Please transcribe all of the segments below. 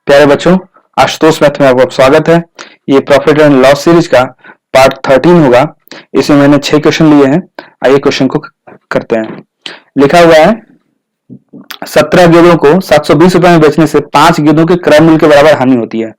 प्यारे बच्चों, आशुतोष मैथ में आपका स्वागत है। ये प्रॉफिट एंड लॉस सीरीज का पार्ट 13 होगा। इसमें मैंने 6 क्वेश्चन लिए हैं। आइए क्वेश्चन को करते हैं। लिखा हुआ है 17 गेंदों को 720 रुपए में बेचने से 5 गेंदों के क्रय मूल्य के बराबर हानि होती है।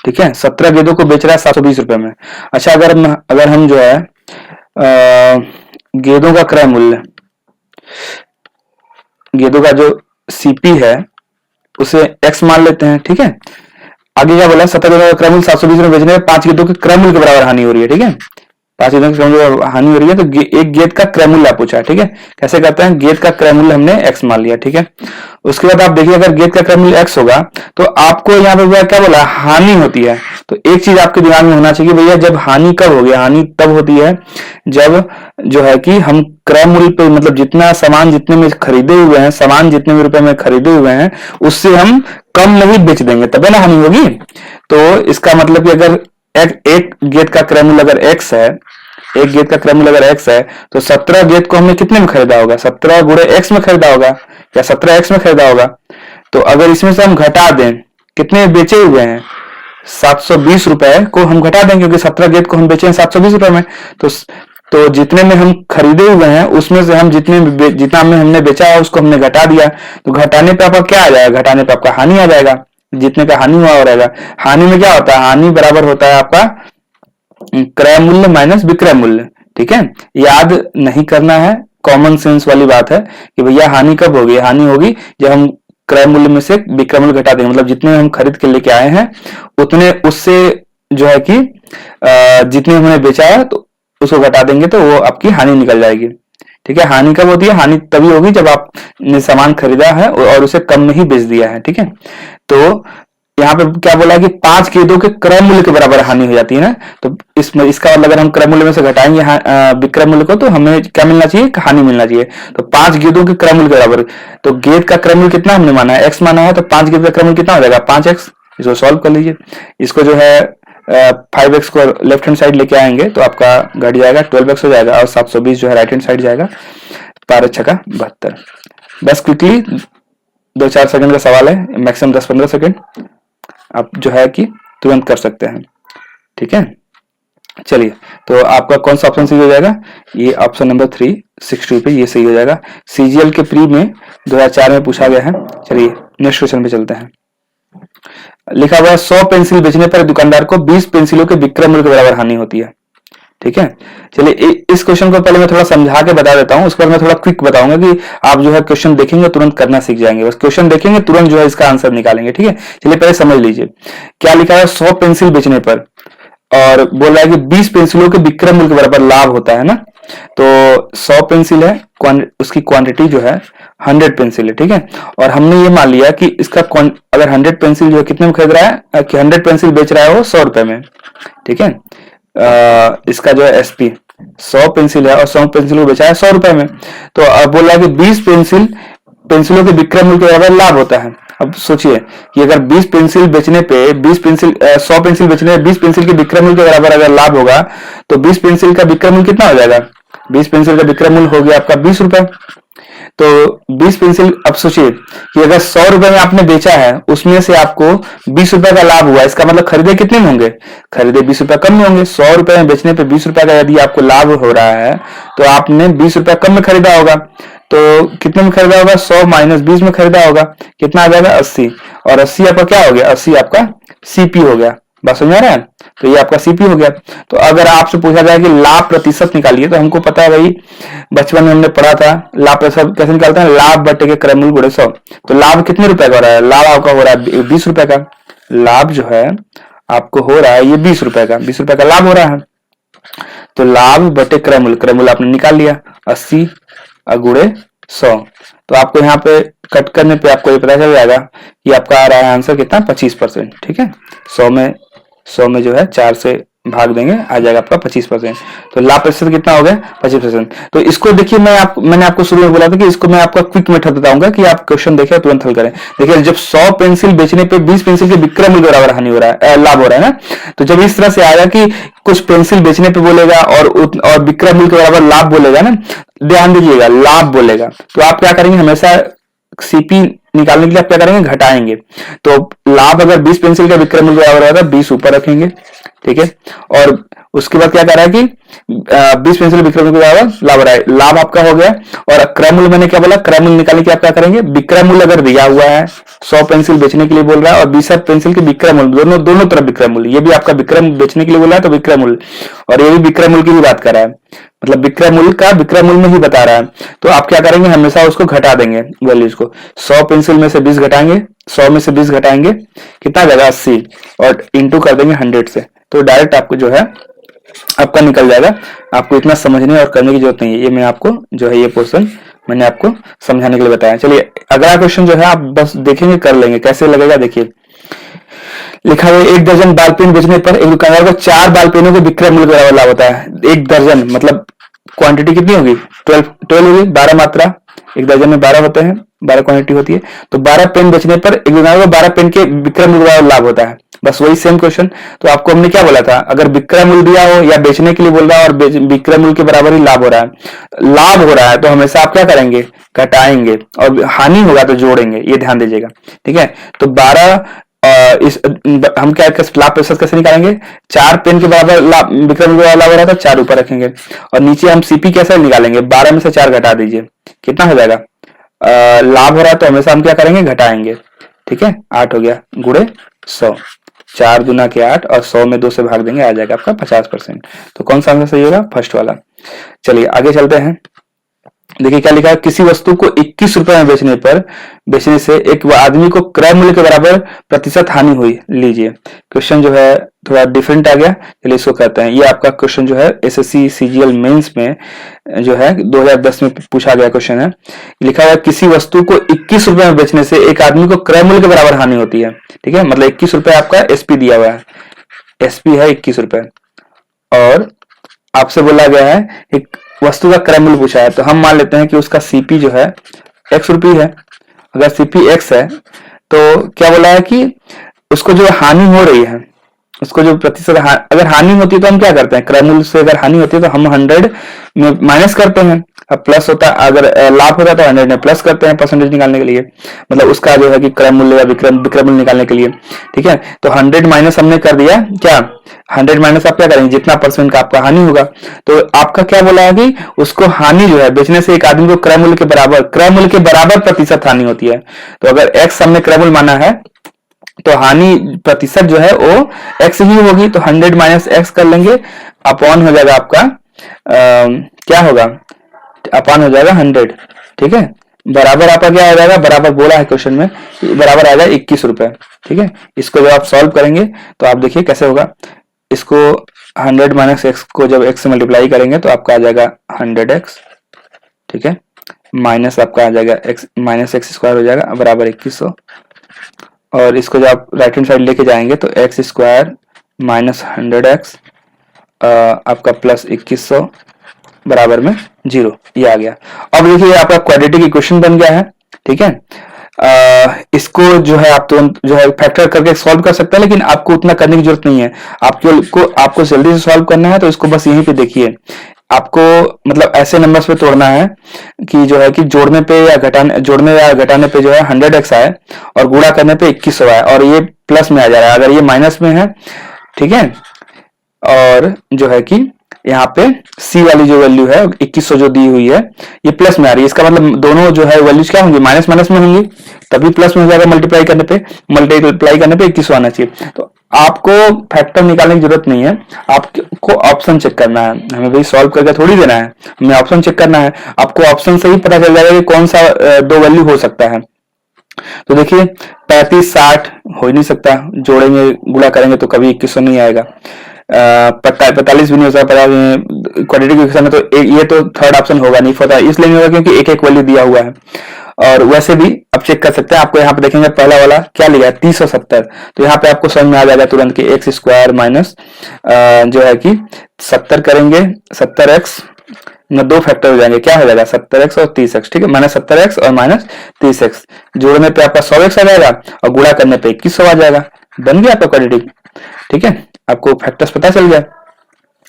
ठीक है, 17 गेंदों को बेच रहा है 720 रुपए में। अच्छा, अगर हम जो है गेंदों का क्रय मूल्य, गेंदों का जो सीपी है उसे x मान लेते हैं। ठीक है, आगे क्या बोला, 17 गेंदों का क्रय मूल्य 720 में बेचने में 5 गेंदों के क्रय मूल्य के बराबर हानि हो रही है। ठीक है, 5 गेंदों के क्रय मूल्य हानि हो रही है, तो एक गेंद का क्रय मूल्य पूछा है। ठीक है, कैसे करते हैं, गेंद का क्रय मूल्य हमने x मान लिया। ठीक है, उसके बाद आप देखिए, अगर गेंद का क्रय मूल्य x होगा तो आपको यहाँ पे क्या बोला, हानि होती है। तो एक चीज आपके दिमाग में होना चाहिए, भैया जब हानि कब होगी, हानि तब होती है जब जो है कि हम क्रय मूल्य पे, मतलब जितना सामान जितने में खरीदे हुए हैं, सामान जितने में रुपए में खरीदे हुए हैं उससे हम कम नहीं बेच देंगे, तबे ना हानि होगी। तो इसका मतलब कि अगर एक गेंद का क्रय मूल्य अगर x है, एक गेंद का क्रय मूल्य अगर x है, तो 17 गेंद को हमने कितने में खरीदा होगा, 17 गुणे x में खरीदा होगा या 17x में खरीदा होगा। तो अगर इसमें से हम घटा दें, कितने बेचे हुए हैं, 720 रुपए को हम घटा दें, क्योंकि 17 गेंद को हम बेचे हैं 720 रुपए में। तो जितने में हम खरीदे हुए हैं उसमें से हम जितना में हमने बेचा है उसको हमने घटा दिया। तो घटाने पे आपका क्या आ जाएगा, घटाने पे आपका हानि आ जाएगा। जितने का हानि हुआ रहेगा, हानि में क्या होता है, हानि बराबर होता है आपका क्रय मूल्य माइनस विक्रय मूल्य। ठीक है, याद नहीं करना है, कॉमन सेंस वाली बात है कि भैया हानि कब होगी, हानि होगी जब हम क्रय मूल्य में से विक्रय मूल्य घटा देंगे, मतलब जितने हम खरीद के लेके आए हैं उतने उससे जो है कि जितने हमने बेचा है तो उसको घटा देंगे, तो वो आपकी हानि निकल जाएगी। ठीक है, हानि कब होती है, हानि तभी होगी जब आपने सामान खरीदा है और उसे कम में ही बेच दिया है। ठीक है, तो यहाँ पे क्या बोला है कि 5 गेंदों के क्रय मूल्य के बराबर हानि हो जाती है ना। तो इसमें इसका मतलब अगर हम क्रय मूल्य में से घटाएंगे विक्रय मूल्य को, तो हमें क्या मिलना चाहिए, हानि मिलना चाहिए। तो 5 गेंदों के क्रय मूल्य के बराबर, तो गेंद का क्रय मूल्य कितना हमने माना है, x माना है, तो 5 गेंद का क्रय मूल्य कितना हो जाएगा, 5x। इसको सॉल्व कर लीजिए। इसको जो है 5x को लेफ्ट हैंड साइड लेके आएंगे तो आपका घट जाएगा, 12x हो जाएगा, और 720 जो है राइट हैंड साइड जाएगा। 12×6=72। बस क्विकली 2-4 सेकंड का सवाल है, मैक्सिमम 10-15 सेकंड आप जो है कि तुरंत कर सकते हैं। ठीक है, चलिए, तो आपका कौन सा ऑप्शन सही हो जाएगा, ये ऑप्शन नंबर 3 60 पे ये सही हो जाएगा। सीजीएल के प्री में 2004 में पूछा गया है। चलिए नेक्स्ट क्वेश्चन पे चलते हैं। लिखा हुआ है 100 पेंसिल बेचने पर दुकानदार को 20 पेंसिलों के विक्रय मूल्य के बराबर हानि होती है। ठीक है, चलिए इस क्वेश्चन को पहले मैं थोड़ा समझा के बता देता हूं, उसके बाद मैं थोड़ा क्विक बताऊंगा कि आप जो है क्वेश्चन देखेंगे तुरंत करना सीख जाएंगे। बस क्वेश्चन देखेंगे तुरंत जो है इसका आंसर निकालेंगे। ठीक है, चलिए पहले समझ लीजिए क्या लिखा है। 100 पेंसिल बेचने पर और बोल रहा है कि 20 पेंसिलों के विक्रय मूल्य के बराबर लाभ होता है ना। तो 100 पेंसिल है, उसकी क्वांटिटी जो है 100 पेंसिल है। ठीक है, और हमने ये मान लिया कि इसका अगर 100 पेंसिल जो है कितने में खरीद रहा है, कि 100 पेंसिल बेच रहा है वो 100 रुपए में। ठीक है, इसका जो है एसपी 100 पेंसिल है और 100 पेंसिल को बेचा है 100 रुपए में। तो अब बोल रहा है कि 20 पेंसिलों के विक्रय मूल्य के बराबर लाभ होता है। अब सोचिए कि अगर 20 पेंसिल बेचने पे 100 पेंसिल बेचने पे 20 पेंसिल के विक्रय मूल्य के बराबर अगर लाभ होगा, तो 20 पेंसिल का विक्रय मूल्य कितना हो जाएगा, 20 पेंसिल का विक्रय मूल्य हो गया आपका 20 रुपए। तो 20 पेंसिल, अब सोचिए कि अगर 100 रुपए में आपने बेचा है, उसमें से आपको 20 रुपए का लाभ हुआ, इसका मतलब खरीदे कितने में होंगे, खरीदे 20 रुपए कम में होंगे। 100 रुपए में बेचने पे 20 रुपए का यदि आपको लाभ हो रहा है तो आपने 20 रुपए कम में खरीदा होगा। तो कितने में खरीदा होगा, 100 माइनस 20 में खरीदा होगा, कितना आ जाएगा 80। और 80 आपका क्या हो गया, 80 आपका सीपी हो गया। बात समझ आ रहा है, तो ये आपका सीपी हो गया। तो अगर आपसे पूछा जाए कि लाभ प्रतिशत निकालिए, तो हमको पता है भाई, बचपन में हमने पढ़ा था लाभ प्रतिशत कैसे निकालते हैं, लाभ बटे के क्रय मूल्य गुणे 100। तो लाभ कितने रुपए का हो रहा है, लाभ आपका हो रहा है 20 रुपए का। लाभ जो है आपको हो रहा है ये 20 रुपए का, 20 रुपए का लाभ हो रहा है। तो लाभ बटे क्रय मूल्य आपने निकाल लिया, 80 गुणे 100। तो आपको यहाँ पे कट करने पे आपको ये पता चल जाएगा कि आपका आ रहा है आंसर कितना, 25%। ठीक है, 100 में जो है 4 से भाग देंगे, आ जाएगा आपका 25%। तो लाभ प्रतिशत कितना हो गया, 25%। तो इसको देखिए, मैंने आपको शुरू में बोला था कि इसको मैं आपका क्विक मेथड बताऊंगा कि आप क्वेश्चन देखें तुरंत हल करें। देखिए, जब 100 पेंसिल बेचने पे 20 पेंसिल के विक्रय मूल्य के बराबर हानि हो रहा है, लाभ हो रहा है ना। तो जब इस तरह से आएगा कि कुछ पेंसिल बेचने पे बोलेगा और विक्रय मूल्य के बराबर लाभ बोलेगा ना, ध्यान दीजिएगा लाभ बोलेगा, तो आप क्या करेंगे, हमेशा सीपी निकालने के लिए आप क्या करेंगे, घटाएंगे। तो लाभ अगर 20 पेंसिल का विक्रय मूल्य बराबर होगा, 20 ऊपर रखेंगे, ठीक है। और उसके बाद क्या कर रहा है कि 20 पेंसिल विक्रय मूल्य बराबर लाभ रहा है, लाभ आपका हो गया। और क्रय मूल्य मैंने क्या बोला, क्रय मूल्य निकालने के आप क्या करेंगे, विक्रय मूल्य अगर दिया हुआ है 100 पेंसिल बेचने के लिए बोल रहा है, और 20 पेंसिल के विक्रय मूल्य, दोनों तरफ विक्रय मूल्य, ये भी आपका विक्रय बेचने के लिए बोल रहा है तो विक्रय मूल्य, और ये भी विक्रय मूल्य की भी बात कर रहा है, मतलब विक्रय मूल्य का विक्रय मूल्य में ही बता रहा है। तो आप क्या करेंगे, हमेशा उसको घटा देंगे वैल्यूज को। 100 पेंसिल में से 20 घटाएंगे, 100 में से 20 घटाएंगे, कितना जाएगा 80, और इंटू कर देंगे 100 से, तो डायरेक्ट आपको जो है आपका निकल जाएगा। आपको इतना समझने और करने की जरूरत नहीं है, ये मैं आपको जो है ये क्वेश्चन मैंने आपको समझाने के लिए बताया। चलिए अगला क्वेश्चन जो है आप बस देखेंगे, कर लेंगे, कैसे लगेगा देखिए। लिखा है 1 दर्जन बाल पेन बेचने पर एक दुकानदार को 4 बाल पेनों के विक्रय मूल्य के बराबर लाभ होता है। 1 दर्जन मतलब क्वांटिटी कितनी होगी, 12 होगी, 12 मात्रा, 1 दर्जन में 12 होते हैं, 12 क्वांटिटी होती है। तो 12 पेन बेचने पर एक दुकानदार को 12 पेन के विक्रय मूल्य के बराबर लाभ होता है। बस वही सेम क्वेश्चन। तो आपको हमने क्या बोला था, अगर विक्रय मूल्य दिया हो या बेचने के लिए बोल रहा है और विक्रय मूल्य के बराबर ही लाभ हो रहा है, लाभ हो रहा है तो हमेशा आप क्या करेंगे, घटाएंगे, और हानि होगा तो जोड़ेंगे, ये ध्यान दीजिएगा, ठीक है। तो 12 हम क्या लाभ प्रतिशत कैसे निकालेंगे, 4 पेन के बराबर लाभ विक्रय मूल्य लाभ हो रहा था, 4 ऊपर रखेंगे, और नीचे हम सीपी कैसे निकालेंगे, 12 में से 4 घटा दीजिए, कितना हो जाएगा, लाभ हो रहा है तो हमेशा हम क्या करेंगे, घटाएंगे, ठीक है। 8 हो गया गुणे 100, 4 दूना के 8, और 100 में 2 से भाग देंगे, आ जाएगा आपका 50%। तो कौन सा आंसर सही होगा, फर्स्ट वाला। चलिए आगे चलते हैं। देखिए क्या लिखा है, किसी वस्तु को 21 रुपए में बेचने से एक आदमी को क्रय मूल्य के बराबर प्रतिशत हानि हुई। लीजिए क्वेश्चन जो है थोड़ा डिफरेंट आ गया, चलिए इसको करते हैं। ये आपका क्वेश्चन जो है एसएससी सीजीएल मेंस में जो है 2010 में पूछा गया क्वेश्चन है। लिखा हुआ है किसी वस्तु को 21 रुपए में बेचने से एक आदमी को क्रय मूल्य के बराबर हानि होती है, ठीक है। मतलब 21 रुपए आपका एसपी दिया हुआ है, एसपी है 21 रुपए, और आपसे बोला गया है एक वस्तु का क्रय मूल्य पूछा है, तो हम मान लेते हैं कि उसका सीपी जो है एक्स रुपये है। अगर सीपी एक्स है तो क्या बोला है कि उसको जो हानि हो रही है, उसको जो प्रतिशत अगर हानि होती है तो हम क्या करते हैं, क्रय मूल्य से अगर हानि होती है तो हम 100 में माइनस करते हैं, अब प्लस होता है, अगर लाभ होता है तो 100 में प्लस करते हैं परसेंटेज निकालने के लिए, मतलब उसका जो है कि क्रय मूल्य या विक्रय मूल्य निकालने के लिए, ठीक है। तो 100 माइनस हमने कर दिया, क्या 100 माइनस आप क्या करेंगे, जितना परसेंट का आपका हानि होगा। तो आपका क्या बोला है कि उसको हानि जो है बेचने से एक आदमी को क्रय मूल्य के बराबर प्रतिशत हानि होती है। तो अगर एक्स हमने क्रय मूल्य माना है तो हानि प्रतिशत जो है वो एक्स ही होगी, तो 100 माइनस एक्स कर लेंगे, अपॉन हो जाएगा आपका क्या होगा, अपॉन हो जाएगा 100, ठीक है। बराबर आपका क्या आ जाएगा, बराबर बोला है क्वेश्चन में, बराबर आ जाएगा 21 रुपए, ठीक है। इसको जब आप सॉल्व करेंगे तो आप देखिए कैसे होगा, इसको 100 माइनस एक्स को जब एक्स से मल्टीप्लाई करेंगे तो आपका आ जाएगा 100x, ठीक है, माइनस आपका आ जाएगा एक्स माइनस एक्स स्क्वायर हो जाएगा बराबर 2100, और इसको जब आप राइट हैंड साइड लेके जाएंगे तो एक्स स्क्वायर माइनस 100x आपका प्लस 2100 बराबर में 0, ये आ गया। अब देखिए आपका क्वाड्रेटिक इक्वेशन बन गया है, ठीक है। इसको जो है आप तुरंत जो है फैक्टर करके सॉल्व कर सकते हैं, लेकिन आपको उतना करने की जरूरत नहीं है, आपको जल्दी से सॉल्व करना है तो इसको बस यहीं पे देखिए। आपको मतलब ऐसे नंबर्स पे तोड़ना है कि जो है कि जोड़ने या घटाने पे जो है 100x आए और गुणा करने पे 2100 आए, और ये प्लस में आ जा रहा है, अगर ये माइनस में है, ठीक है, और जो है कि यहाँ पे सी वाली जो वैल्यू है 2100 जो दी हुई है ये प्लस में आ रही है, इसका मतलब दोनों जो है वैल्यूज क्या होंगी, माइनस माइनस में होंगी, तभी प्लस में हो जाएगा। मल्टीप्लाई करने पे 2100 आना चाहिए। तो आपको फैक्टर निकालने की जरूरत नहीं है, आपको ऑप्शन चेक करना है, हमें भाई सॉल्व करके थोड़ी देना है, हमें ऑप्शन चेक करना है। आपको ऑप्शन से ही पता चल जाएगा कि कौन सा दो वैल्यू हो सकता है। तो देखिए 35 60 हो ही नहीं सकता, जोड़ेंगे गुणा करेंगे तो कभी 2100 नहीं आएगा। 45 भी नहीं हो सकता, क्वाड्रेटिक इक्वेशन में तो ये तो थर्ड ऑप्शन होगा नहीं, पता इसलिए नहीं होगा क्योंकि एक एक वैल्यू दिया हुआ है। और वैसे भी आप चेक कर सकते हैं, आपको यहाँ पे देखेंगे पहला वाला क्या लिखा है 370, तो यहाँ पे आपको समझ में आ जाएगा तुरंत कि एक्स स्क्वायर माइनस जो है कि 70 करेंगे 70x में 2 फैक्टर हो जाएंगे, क्या हो जाएगा 70x और 30x, ठीक है, माइनस 70x और माइनस 30x, जोड़ने पे आपका 100x आ जाएगा और गुणा करने पे 2100 आ जाएगा, बन गया आपका क्वाड्रेटिक, ठीक है। आपको फैक्टर्स पता चल गया।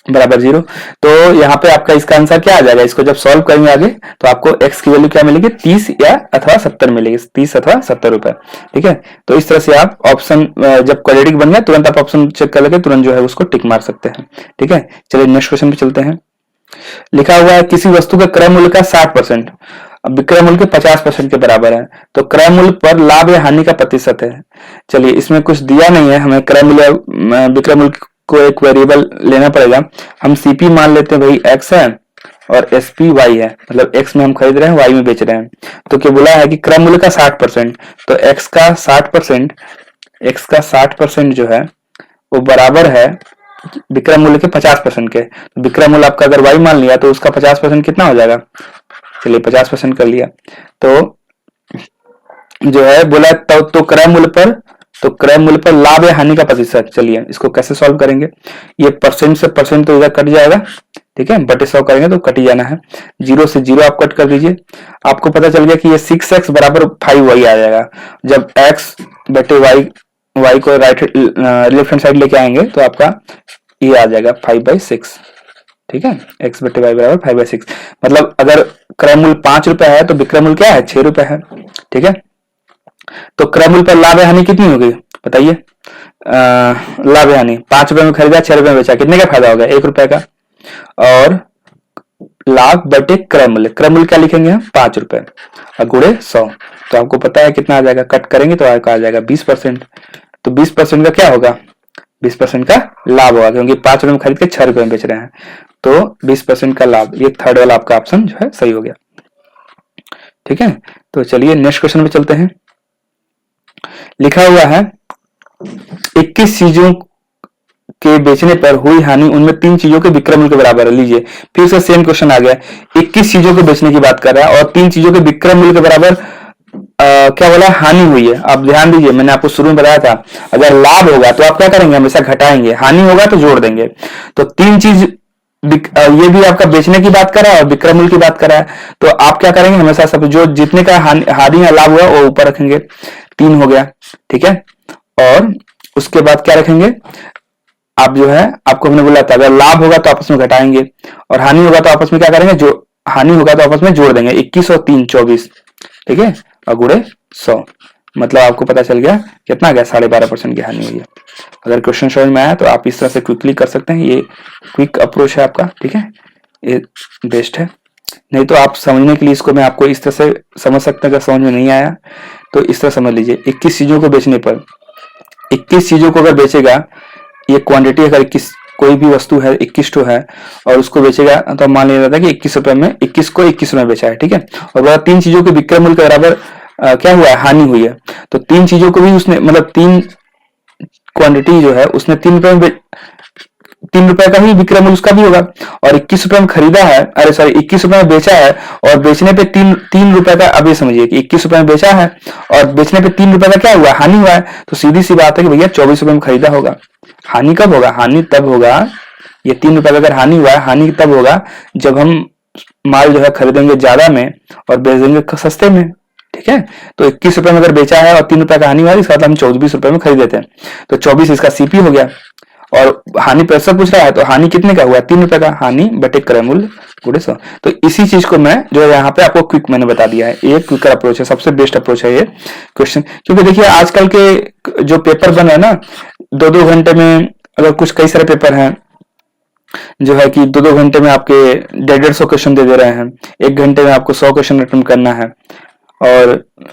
बराबर 0। तो यहाँ पे आपका इसका आंसर क्या आ जाएगा, इसको जब सॉल्व करेंगे आगे तो आपको x की वैल्यू क्या मिलेगी, 30 या अथवा 70 मिलेगी, 30 अथवा 70 रुपए। ठीक है, तो इस तरह से आप ऑप्शन जब क्वाड्रेटिक बन गया तुरंत आप ऑप्शन चेक कर लेके तुरंत जो है उसको टिक मार सकते हैं। ठीक है, चलिए नेक्स्ट क्वेश्चन पे चलते हैं। लिखा हुआ है किसी वस्तु का क्रय मूल्य का 60% विक्रय मूल्य के 50% के बराबर है, तो क्रय मूल्य पर लाभ या हानि का प्रतिशत है। चलिए इसमें कुछ दिया नहीं है, हमें क्रय मूल्य विक्रय मूल्य को एक वेरिएबल लेना पड़ेगा। हम सीपी मान लेते हैं भाई एक्स है और एसपी वाई है, मतलब एक्स में हम खरीद रहे हैं वाई में बेच रहे हैं। तो क्या बोला है कि क्रय मूल्य का 60%, तो एक्स का 60% जो है वो बराबर है विक्रय मूल्य के 50% के। विक्रय मूल्य आपका अगर वाई मान लिया तो उसका 50% कितना हो जाएगा, चलिए 50% कर लिया। तो जो है बोला तो क्रय मूल्य पर लाभ या हानि का प्रतिशत। चलिए इसको कैसे सॉल्व करेंगे, ये परसेंट से परसेंट तो इधर कट जाएगा, ठीक है, बटे 100 करेंगे तो कट ही जाना है, 0 से 0 आप कट कर दीजिए। आपको पता चल गया कि ये 6x बराबर 5y आ जाएगा। जब x बटे y को राइट लेफ्ट हैंड साइड लेके आएंगे तो आपका ये आ जाएगा 5/6। ठीक है, x बटे y बराबर 5/6। मतलब अगर क्रय मूल्य 5 रुपए है तो विक्रय मूल्य क्या है, 6 रुपए है। ठीक है, तो क्रय मूल्य पर लाभ हानि कितनी होगी बताइए, लाभ हानि 5 रुपए में खरीदा 6 रुपए में बेचा, कितने का फायदा होगा, 1 रुपए का। और लाभ बटे क्रय मूल्य क्या लिखेंगे हम, 5 रुपए और गुणे 100, तो आपको पता है कितना आ जाएगा, कट करेंगे तो आ जाएगा 20%। तो 20% का क्या होगा, 20% का लाभ होगा, क्योंकि 5 रुपए में खरीद के 6 रुपए में बेच रहे हैं, तो 20% का लाभ। ये थर्ड वाला आपका ऑप्शन जो है सही हो गया। ठीक है, तो चलिए नेक्स्ट क्वेश्चन पे चलते हैं। लिखा हुआ है 21 चीजों के बेचने पर हुई हानि उनमें 3 चीजों के विक्रय मूल्य के बराबर है। लीजिए फिर से सेम क्वेश्चन आ गया, 21 चीजों के बेचने की बात कर रहा है और 3 चीजों के विक्रय मूल्य के बराबर क्या बोला, हानि हुई है। आप ध्यान दीजिए, मैंने आपको शुरू में बताया था अगर लाभ होगा तो आप क्या करेंगे, हमेशा घटाएंगे, हानि होगा तो जोड़ देंगे। तो 3 चीज ये भी आपका बेचने की बात कर रहा है और विक्रय मूल्य की बात कर रहा है, तो आप क्या करेंगे, हमेशा सब जो जितने का हानि या लाभ हुआ वो ऊपर रखेंगे, 3 हो गया। ठीक है, और उसके बाद क्या रखेंगे, आप जो है आपको हमने बोला था अगर लाभ होगा तो आपस में घटाएंगे और हानि होगा तो आपस में क्या करेंगे, जो हानि होगा तो आपस में जोड़ देंगे, 21 और 3 24। ठीक है, और गुणे 100, मतलब आपको पता चल गया कितना गया, 12.5% की हानि हुई है। अगर क्वेश्चन समझ में आया तो आप इस तरह से क्विकली कर सकते हैं, ये क्विक अप्रोच है आपका। ठीक है, ये बेस्ट है। नहीं तो आप समझने के लिए इसको मैं आपको इस तरह से समझ सकते हैं, अगर समझ में नहीं आया तो इस तरह समझ लीजिए, 21 चीजों को बेचने पर 21 चीजों को अगर बेचेगा, ये क्वांटिटी अगर 21 कोई भी वस्तु है 21 है और उसको बेचेगा तो मान लिया जाता है कि 21 रुपए में 21 को 21 में बेचा है। ठीक है, और बोला 3 चीजों के विक्रय मूल्य के बराबर क्या हुआ है, हानि हुई है। तो 3 चीजों को भी उसने, मतलब 3 क्वांटिटी जो है उसने 3 रुपए में 3 रुपए का ही विक्रय मूल्य उसका भी होगा, और 21 रुपए में खरीदा है, अरे सॉरी 21 रुपए में बेचा है और बेचने पे 3 रुपए का, अब ये समझिए कि 21 रुपए में बेचा है और बेचने पे 3 रुपए का क्या हुआ, हानि हुआ है। तो सीधी सी बात है कि भैया 24 रुपए में खरीदा होगा। हानि कब होगा, हानि तब होगा, ये 3 रुपए का अगर हानि हुआ है, हानि तब होगा जब हम माल जो है खरीदेंगे ज्यादा में और बेच देंगे सस्ते में। ठीक है, तो 21 रुपए में अगर बेचा है और 3 रुपए का हानि हुआ है, इसका मतलब हम 24 रुपए में खरीद देते हैं, तो 24 इसका सीपी हो गया। और हानि प्रतिशत पूछ रहा है तो हानि कितने का हुआ, 3 रुपए का, हानि बटे क्रय मूल्य गुणे 100। तो इसी चीज को मैं जो है यहाँ पे आपको क्विक मैंने बता दिया है, ये क्विकर अप्रोच है, सबसे बेस्ट अप्रोच है ये क्वेश्चन। क्योंकि देखिए आजकल के जो पेपर बन रहे हैं ना, 2-2 घंटे में, अगर कुछ कई सारे पेपर हैं जो है कि 2-2 घंटे में आपके 150 क्वेश्चन दे दे रहे हैं, 1 घंटे में आपको 100 क्वेश्चन अटेम्प्ट करना है और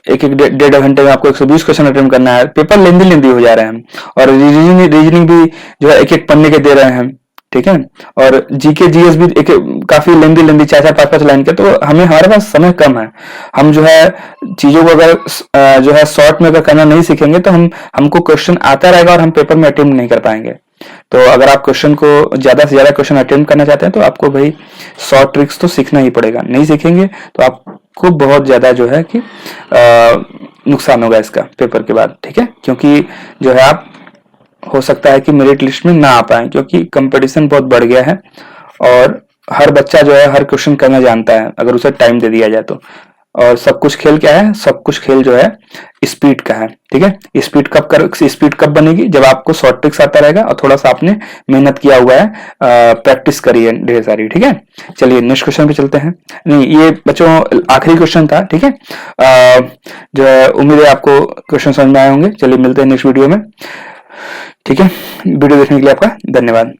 एक 1.5 घंटे में आपको 120 क्वेश्चन अटेम्प्ट करना है। पेपर लेंदी हो जा रहे हैं और रीजनिंग भी जो है एक पन्ने के दे रहे हैं। ठीक है, और जीके जीएस भी एक काफी लेंदी 4-4 5-5 लाइन के, तो हमें हमारे पास समय कम है। हम जो है चीजों को अगर जो है शॉर्ट में अगर करना नहीं सीखेंगे तो हमको क्वेश्चन आता रहेगा और हम पेपर में अटेम्प्ट नहीं कर पाएंगे। तो अगर आप क्वेश्चन को ज्यादा से ज्यादा क्वेश्चन अटेम्प्ट करना चाहते हैं तो आपको भाई शॉर्ट ट्रिक्स तो सीखना ही पड़ेगा, नहीं सीखेंगे तो आपको बहुत ज्यादा जो है कि नुकसान होगा इसका पेपर के बाद। ठीक है, क्योंकि जो है आप हो सकता है कि मेरिट लिस्ट में ना आ पाए, क्योंकि कंपटीशन बहुत बढ़ गया है और हर बच्चा जो है हर क्वेश्चन करना जानता है अगर उसे टाइम दे दिया जाए तो। और सब कुछ खेल क्या है, सब कुछ खेल जो है स्पीड का है। ठीक है, स्पीड कब बनेगी, जब आपको शॉर्ट ट्रिक्स आता रहेगा और थोड़ा सा आपने मेहनत किया हुआ है, प्रैक्टिस करी है ढेर सारी। ठीक है, चलिए नेक्स्ट क्वेश्चन पे चलते हैं। नहीं, ये बच्चों आखिरी क्वेश्चन था। ठीक है, जो है उम्मीद है आपको क्वेश्चन समझ में आए होंगे। चलिए मिलते हैं नेक्स्ट वीडियो में। ठीक है, वीडियो देखने के लिए आपका धन्यवाद।